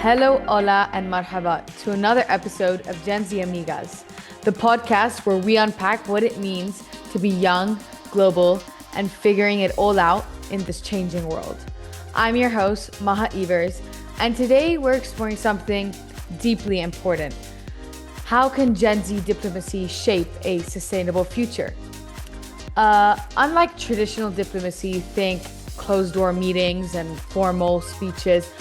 Hello, hola, and marhaba to another episode of Gen Z AMIGAS, the podcast where we unpack what it means to be young, global, and figuring it all out in this changing world. I'm your host, Maha, and today we're exploring something deeply important. How can Gen Z diplomacy shape a sustainable future? Unlike traditional diplomacy, think closed-door meetings and formal speeches,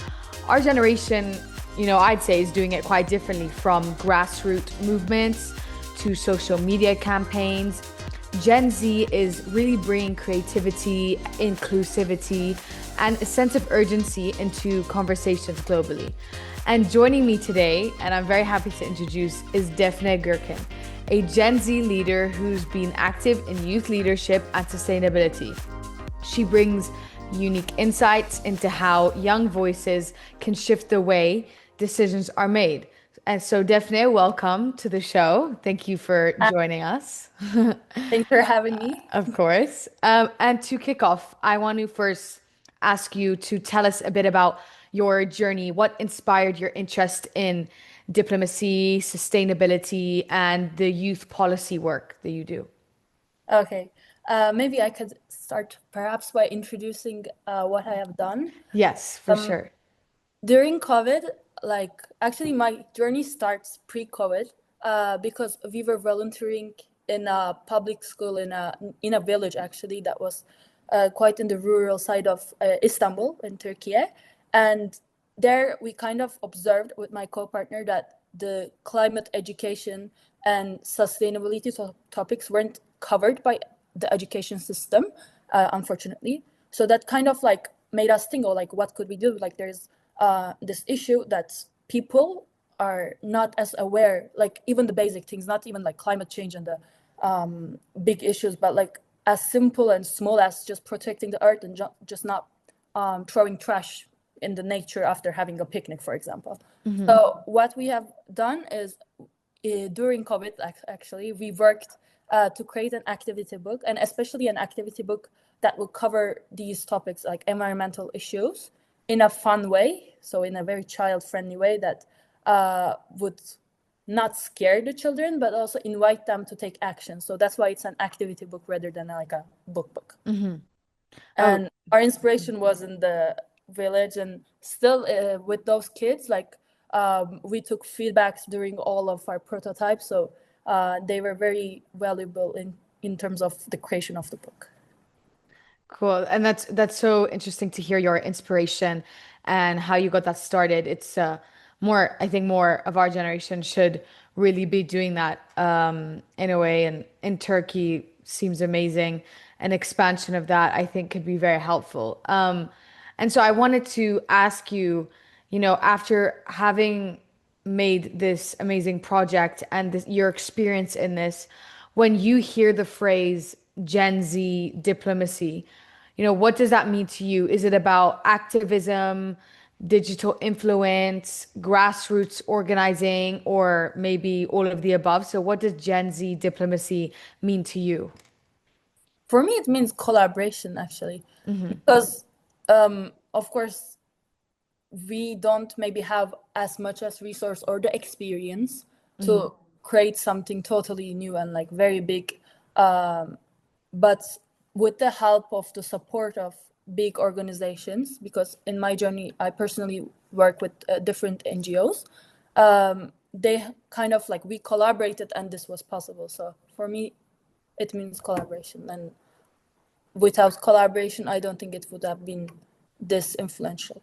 our generation, I'd say is doing it quite differently, from grassroots movements to social media campaigns. Gen Z is really bringing creativity, inclusivity, and a sense of urgency into conversations globally. And joining me today, and I'm very happy to introduce, is Defne Gürkan, a Gen Z leader who's been active in youth leadership and sustainability. She brings unique insights into how young voices can shift the way decisions are made. And so, Defne, welcome to the show. Thank you for joining us. Thanks for having me. Of course. And to kick off, I want to first ask you to tell us a bit about your journey. What inspired your interest in diplomacy, sustainability, and the youth policy work that you do? Okay. Maybe I could start perhaps by introducing what I have done. Yes, for sure. During COVID, actually my journey starts pre-COVID because we were volunteering in a public school in a village actually that was quite in the rural side of Istanbul in Turkey. And there we kind of observed with my co-partner that the climate education and sustainability topics weren't covered by the education system, unfortunately. So that kind of made us think, what could we do? There's this issue that people are not as aware, even the basic things, not even climate change and the big issues, but as simple and small as just protecting the earth and just not throwing trash in the nature after having a picnic, for example. Mm-hmm. So what we have done is during COVID, actually, we worked to create an activity book, and especially an activity book that will cover these topics like environmental issues in a fun way, so in a very child-friendly way that would not scare the children, but also invite them to take action. So that's why it's an activity book rather than a book. Mm-hmm. And our inspiration was in the village, and still with those kids, we took feedbacks during all of our prototypes, so they were very valuable in terms of the creation of the book. Cool. And that's so interesting to hear your inspiration and how you got that started. It's I think more of our generation should really be doing that in a way. And in Turkey seems amazing. An expansion of that, I think, could be very helpful. And so I wanted to ask you, after having made this amazing project and your experience in this, when you hear the phrase Gen Z diplomacy, what does that mean to you? Is it about activism, digital influence, grassroots organizing, or maybe all of the above? So what does Gen Z diplomacy mean to you? For me, it means collaboration, actually, because of course, we don't maybe have as much as resource or the experience to create something totally new and very big. But with the help of the support of big organizations, because in my journey, I personally work with different NGOs, they kind of we collaborated and this was possible. So for me, it means collaboration. And without collaboration, I don't think it would have been this influential.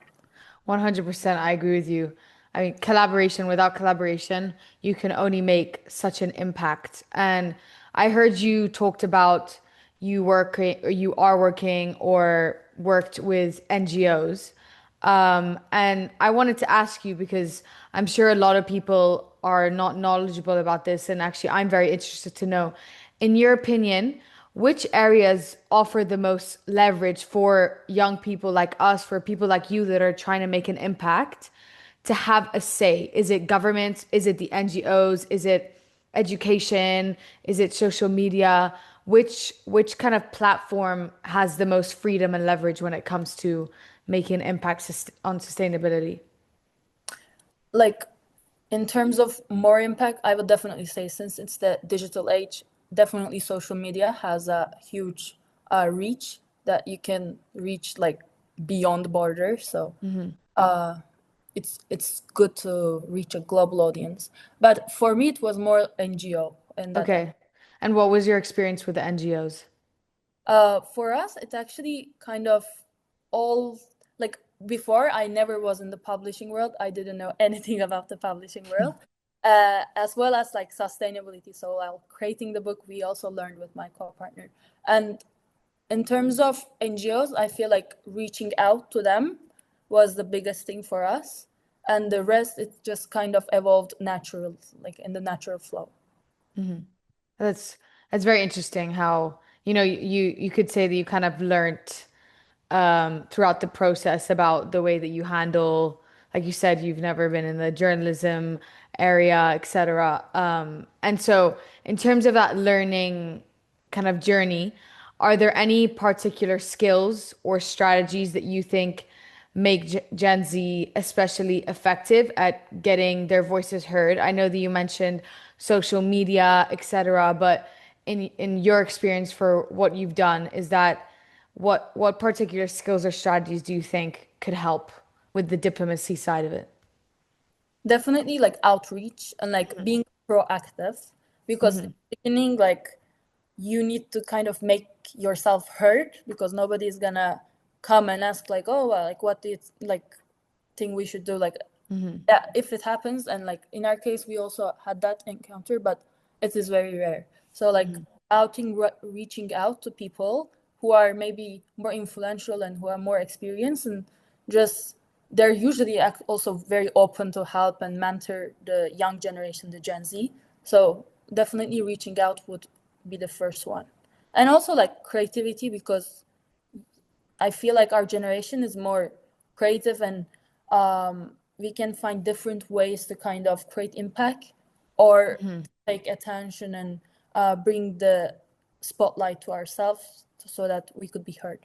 100%, I agree with you. I mean, collaboration, without collaboration, you can only make such an impact. And I heard you talked about you are working or worked with NGOs. And I wanted to ask you because I'm sure a lot of people are not knowledgeable about this. And actually, I'm very interested to know, in your opinion, which areas offer the most leverage for young people like us, for people like you that are trying to make an impact, to have a say? Is it government? Is it the NGOs? Is it education? Is it social media? Which kind of platform has the most freedom and leverage when it comes to making an impact on sustainability? Like in terms of more impact, I would definitely say since it's the digital age, definitely social media has a huge reach that you can reach like beyond borders. So uh, it's good to reach a global audience. But for me, it was more NGO in that. Okay. And what was your experience with the NGOs? For us, it's actually kind of all like before, I never was in the publishing world. I didn't know anything about the publishing world, as well as like sustainability. So while creating the book, we also learned with my co-partner. And in terms of NGOs, I feel like reaching out to them was the biggest thing for us. And the rest, it just kind of evolved natural, like in the natural flow. That's that's very interesting how, you could say that you kind of learned throughout the process about the way that you handle, like you said, you've never been in the journalism area, etc. And so in terms of that learning kind of journey, are there any particular skills or strategies that you think make Gen Z especially effective at getting their voices heard? I know that you mentioned social media, etc., but in your experience for what you've done, is that what particular skills or strategies do you think could help with the diplomacy side of it? Definitely like outreach and like being proactive because in the beginning, like you need to kind of make yourself heard because nobody's gonna come and ask like, oh well, like what do you like think we should do, like yeah, if it happens. And like in our case we also had that encounter, but it is very rare. So like reaching out to people who are maybe more influential and who are more experienced, and just they're usually also very open to help and mentor the young generation, the Gen Z. So definitely reaching out would be the first one. And also like creativity, because I feel like our generation is more creative, and we can find different ways to kind of create impact or take attention and bring the spotlight to ourselves so that we could be heard.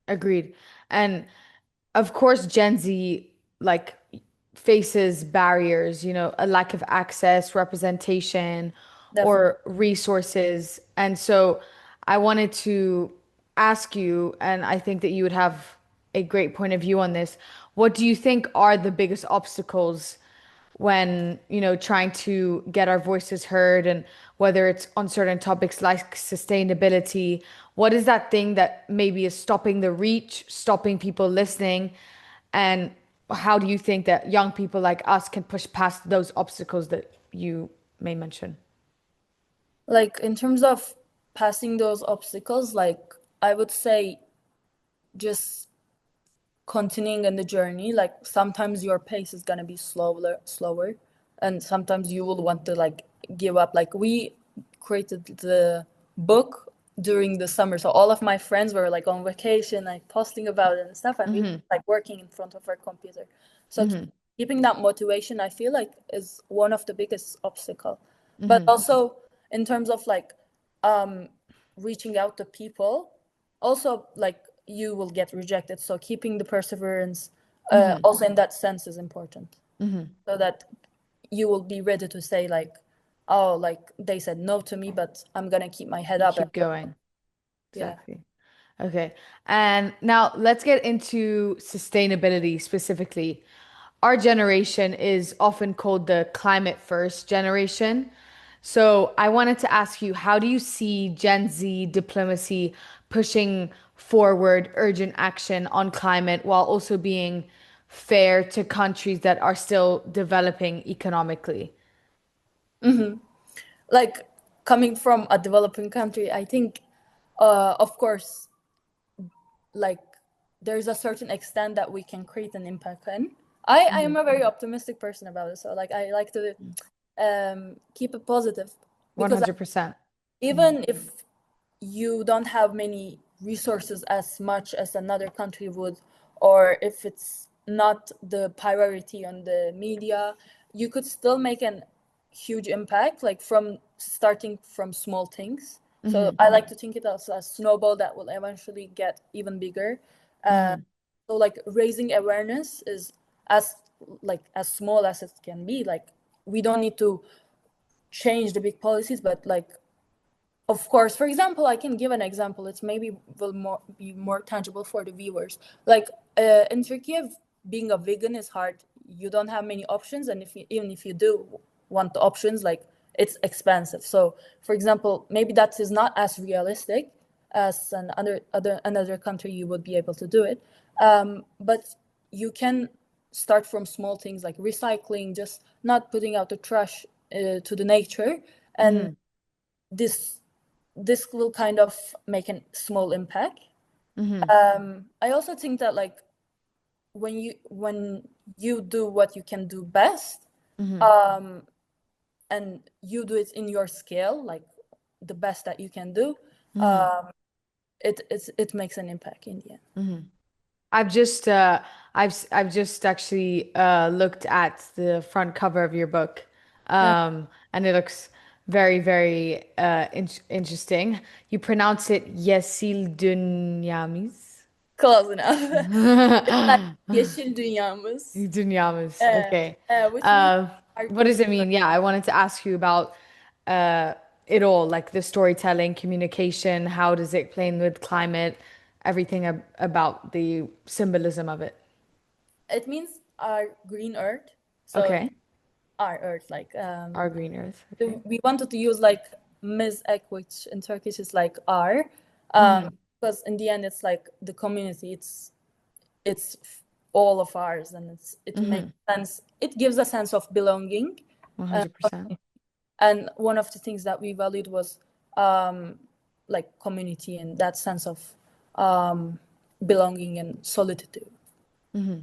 Agreed. And of course, Gen Z like faces barriers, a lack of access, representation, Definitely. or resources. And so I wanted to ask you, and I think that you would have a great point of view on this. What do you think are the biggest obstacles when, trying to get our voices heard, and whether it's on certain topics like sustainability, what is that thing that maybe is stopping the reach, stopping people listening? And how do you think that young people like us can push past those obstacles that you may mention? Like in terms of passing those obstacles, like I would say just continuing in the journey. Like sometimes your pace is gonna be slower, and sometimes you will want to like give up. Like we created the book during the summer, so all of my friends were like on vacation, like posting about it and stuff, and we were like working in front of our computer. So keeping that motivation, I feel like, is one of the biggest obstacle. But also in terms of like um reaching out to people, also like you will get rejected, so keeping the perseverance also in that sense is important, so that you will be ready to say like, oh, like they said no to me, but I'm gonna keep my head You up and keep going. yeah. Exactly. Okay. And now let's get into sustainability specifically. Our generation is often called the climate first generation. So I wanted to ask you, how do you see Gen Z diplomacy pushing forward urgent action on climate while also being fair to countries that are still developing economically? Like coming from a developing country, I think of course like there's a certain extent that we can create an impact in. I am a very optimistic person about it, so like I like to keep it positive, because 100%. even if you don't have many resources as much as another country would, or if it's not the priority on the media, you could still make an huge impact, like from starting from small things. So I like to think it as a snowball that will eventually get even bigger. uh, so like raising awareness is as like as small as it can be. Like we don't need to change the big policies, but like of course, for example, I can give an example. It's maybe will be more tangible for the viewers. Like in Turkey, being a vegan is hard. You don't have many options, and even if you do want the options, like it's expensive. So, for example, maybe that is not as realistic as another country you would be able to do it. But you can start from small things like recycling, just not putting out the trash to the nature, and Hmm. this this will kind of make a small impact. Hmm. I also think that like when you do what you can do best, Hmm. um, and you do it in your scale, like the best that you can do, Hmm. um, it makes an impact in the end. Hmm. I've just I've just actually looked at the front cover of your book, Uh, and it looks very very interesting. You pronounce it Yeşil Dünyamis. Close enough. It's like Yeşil Dünyamız, Dünyamız. Okay. which means Uh, our what does green it mean? Yeah, I wanted to ask you about uh, it all, like the storytelling, communication. How does it play in with climate? Everything about the symbolism of it. it means our green earth. So Okay. our earth, like Our green earth. Okay. we wanted to use like Ms. Ek, which in Turkish is like R, Mm-hmm. because in the end it's like the community. It's all of ours, and it makes Mm-hmm. sense. It gives a sense of belonging, uh, 100%. and one of the things that we valued was um, like community and that sense of um, belonging and solitude. Mm-hmm.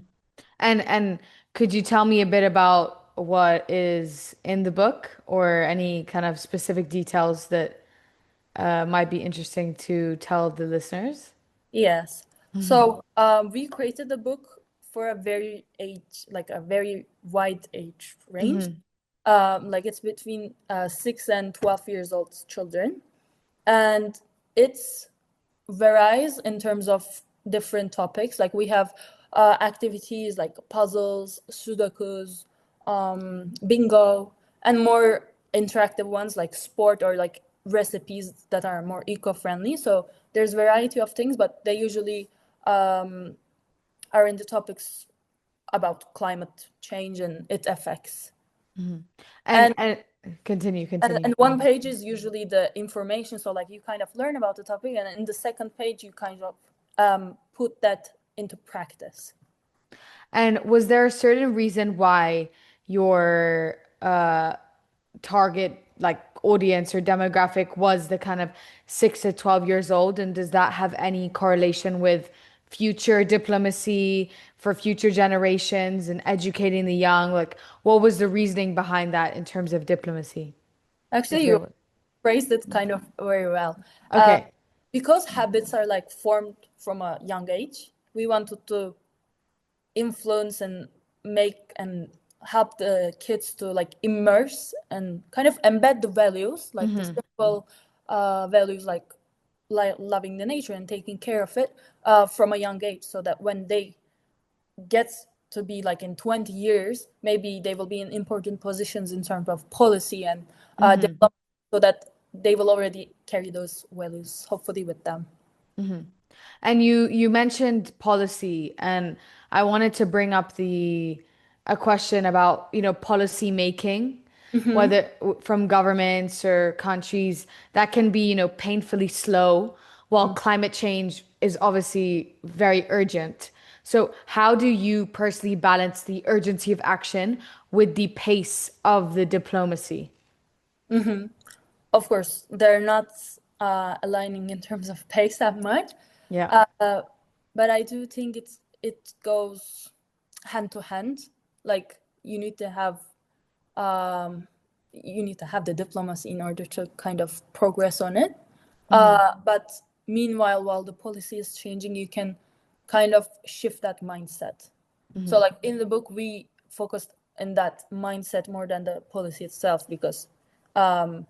And could you tell me a bit about what is in the book or any kind of specific details that might be interesting to tell the listeners? Yes. Mm-hmm. So we created the book for like a very wide age range. Mm-hmm. Like it's between 6 and 12 years old children, and it's varies in terms of different topics. Like we have activities like puzzles, sudokus, bingo, and more interactive ones like sport or like recipes that are more eco-friendly. So there's variety of things, but they usually um, are in the topics about climate change and its effects. Mm-hmm. And And continue, and continue. one page is usually the information, so like you kind of learn about the topic, and in the second page you kind of put that into practice. And was there a certain reason why your target like audience or demographic was the kind of 6 to 12 years old? And does that have any correlation with future diplomacy for future generations and educating the young? Like, what was the reasoning behind that in terms of diplomacy, Actually, if you there was? phrased it kind of very well. uh, Okay. because habits are like formed from a young age, we wanted to influence and make and help the kids to like immerse and kind of embed the values, like the Mm-hmm. simple values like loving the nature and taking care of it from a young age, so that when they get to be like in 20 years, maybe they will be in important positions in terms of policy and Mm-hmm. development, so that they will already carry those values hopefully with them. Mm-hmm. And you mentioned policy, and I wanted to bring up the a question about, policy making, Mm-hmm. whether from governments or countries that can be, painfully slow, while climate change is obviously very urgent. So how do you personally balance the urgency of action with the pace of the diplomacy? Mm-hmm. Of course, they're not aligning in terms of pace that much, Yeah. uh, but I do think it goes hand to hand. Like um, you need to have the diplomacy in order to kind of progress on it. Hmm. But meanwhile, while the policy is changing, you can kind of shift that mindset. So, Hmm. like in the book, we focused in that mindset more than the policy itself, because um,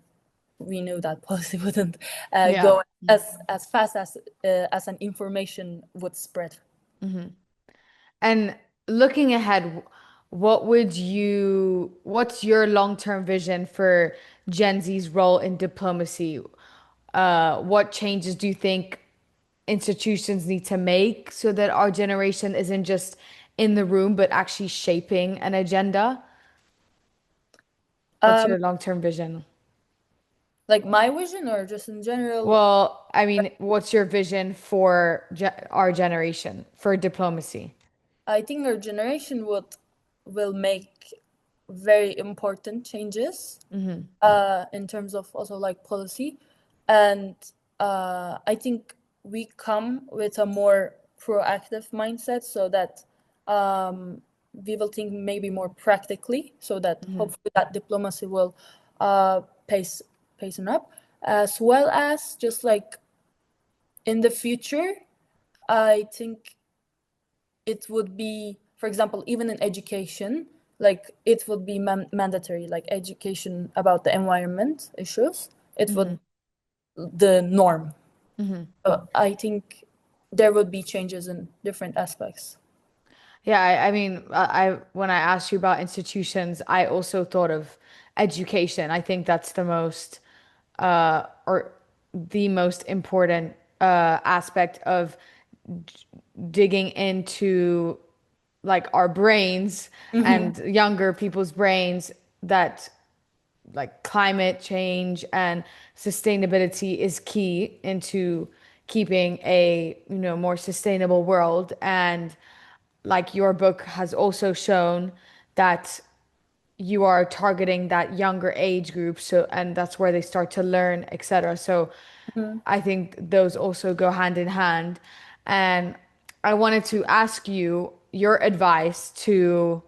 we knew that policy wouldn't Yeah. go as fast as an information would spread. Hmm. And looking ahead, what's your long-term vision for Gen Z's role in diplomacy? What changes do you think institutions need to make so that our generation isn't just in the room, but actually shaping an agenda? What's Um, your long-term vision? like my vision or just in general, Well, I mean, what's your vision for ge our generation for diplomacy? I think our generation will make very important changes in terms of also like policy, and I think we come with a more proactive mindset so that we will think maybe more practically, so that hopefully that diplomacy will pace pacing up, as well as just like in the future. I think it would be, for example, even in education, like it would be mandatory, like education about the environment issues. It would the norm. I think there would be changes in different aspects. Yeah, I mean, when I asked you about institutions, I also thought of education. I think that's the most or the most important aspect of digging into like our brains Mm-hmm. and younger people's brains that like climate change and sustainability is key into keeping a, more sustainable world. And like your book has also shown that you are targeting that younger age group, so and that's where they start to learn, etc. So Mm-hmm. I think those also go hand in hand. And I wanted to ask you your advice to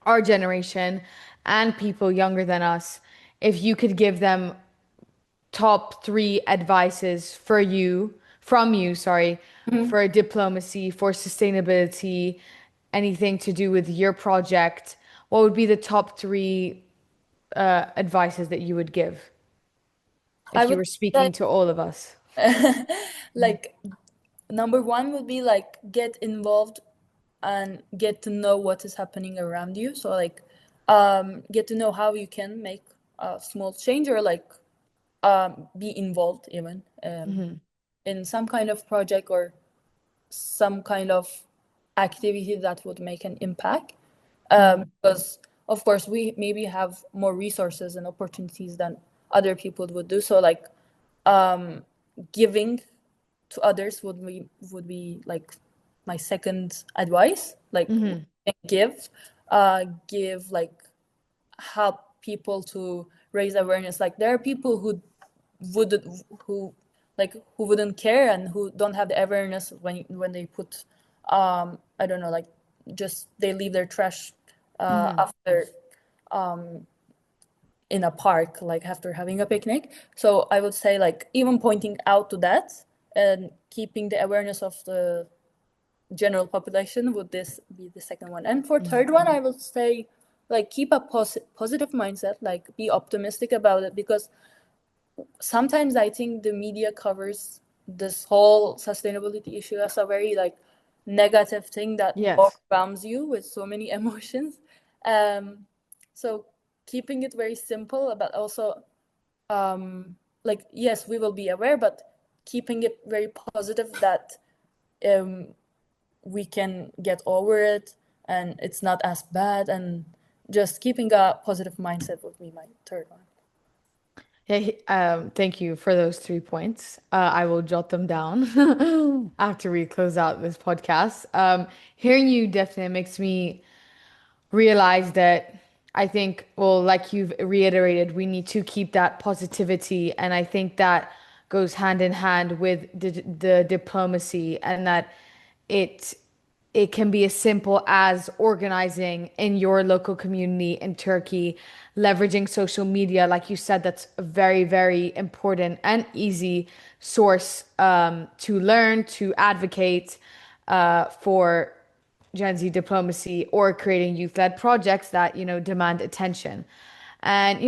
our generation and people younger than us, if you could give them top three advices from you, sorry, Mm-hmm. for diplomacy, for sustainability, anything to do with your project, what would be the top three advices that you would give I if you would were say speaking to all of us? like number one would be like get involved and get to know what is happening around you. So like get to know how you can make a small change or like be involved even in some kind of project or some kind of activity that would make an impact. Because of course we maybe have more resources and opportunities than other people would do. So like giving to others would be like my second advice. Like give like help people to raise awareness. Like there are people would who who wouldn't care and who don't have the awareness when they put I don't know, like just they leave their trash after in a park, like after having a picnic. So I would say like even pointing out to that and keeping the awareness of the general population would this be the second one. And for third one I would say like keep a positive mindset, like be optimistic about it, because sometimes I think the media covers this whole sustainability issue as a very like negative thing that Yes. overwhelms you with so many emotions. Um, so keeping it very simple, but also like yes, we will be aware, but keeping it very positive that um, we can get over it and it's not as bad, and just keeping a positive mindset would be my third one. Yeah, thank you for those 3 points. I will jot them down after we close out this podcast. Hearing you definitely makes me realize that I think, well, like you've reiterated, we need to keep that positivity. And I think that goes hand in hand with the diplomacy, and that it it can be as simple as organizing in your local community in Turkey, leveraging social media. Like you said, that's a very, very important and easy source to learn, to advocate for Gen Z diplomacy, or creating youth-led projects that, demand attention. And,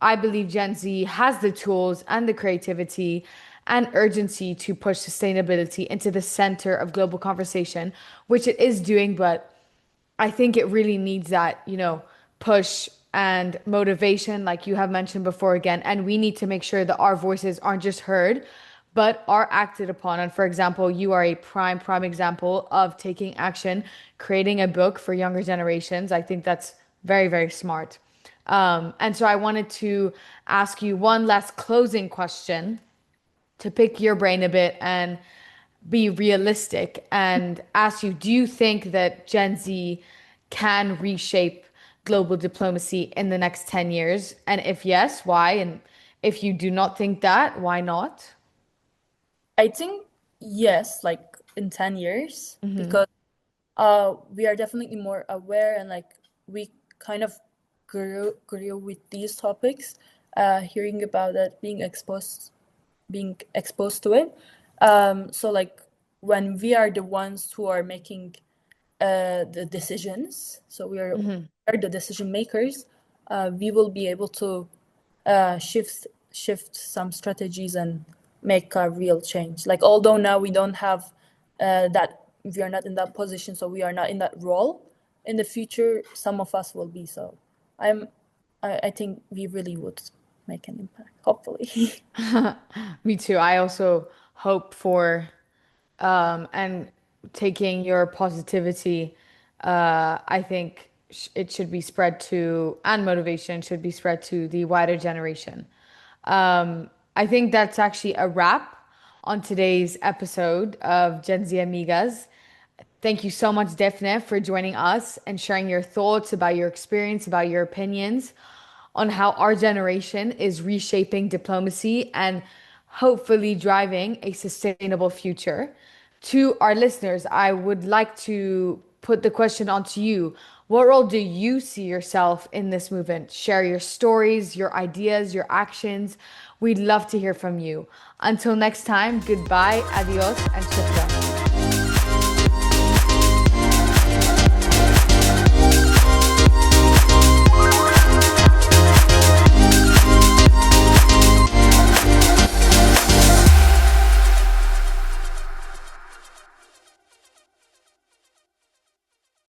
I believe Gen Z has the tools and the creativity and urgency to push sustainability into the center of global conversation, which it is doing, but I think it really needs that, push and motivation, like you have mentioned before again. And we need to make sure that our voices aren't just heard, but are acted upon. And for example, you are a prime example of taking action, creating a book for younger generations. I think that's very, very smart. And so I wanted to ask you one last closing question to pick your brain a bit and be realistic and ask you, do you think that Gen Z can reshape global diplomacy in the next 10 years? And if yes, why? And if you do not think that, why not? I think yes, like in 10 years, Hmm. because we are definitely more aware, and like we kind of grew with these topics, hearing about it, being exposed to it. So like when we are the ones who are making the decisions, so are the decision makers, we will be able to shift some strategies and make a real change. Like although now we don't have that, we are not in that position, so we are not in that role. In the future, some of us will be. So I'm, I think we really would make an impact. Hopefully. Me too. I also hope for and taking your positivity, I think it should be spread to, and motivation should be spread to the wider generation. I think that's actually a wrap on today's episode of Gen Z Amigas. Thank you so much, Defne, for joining us and sharing your thoughts about your experience, about your opinions on how our generation is reshaping diplomacy and hopefully driving a sustainable future. To our listeners, I would like to put the question onto you. What role do you see yourself in this movement? Share your stories, your ideas, your actions. We'd love to hear from you. Until next time, goodbye, adios, and shukran.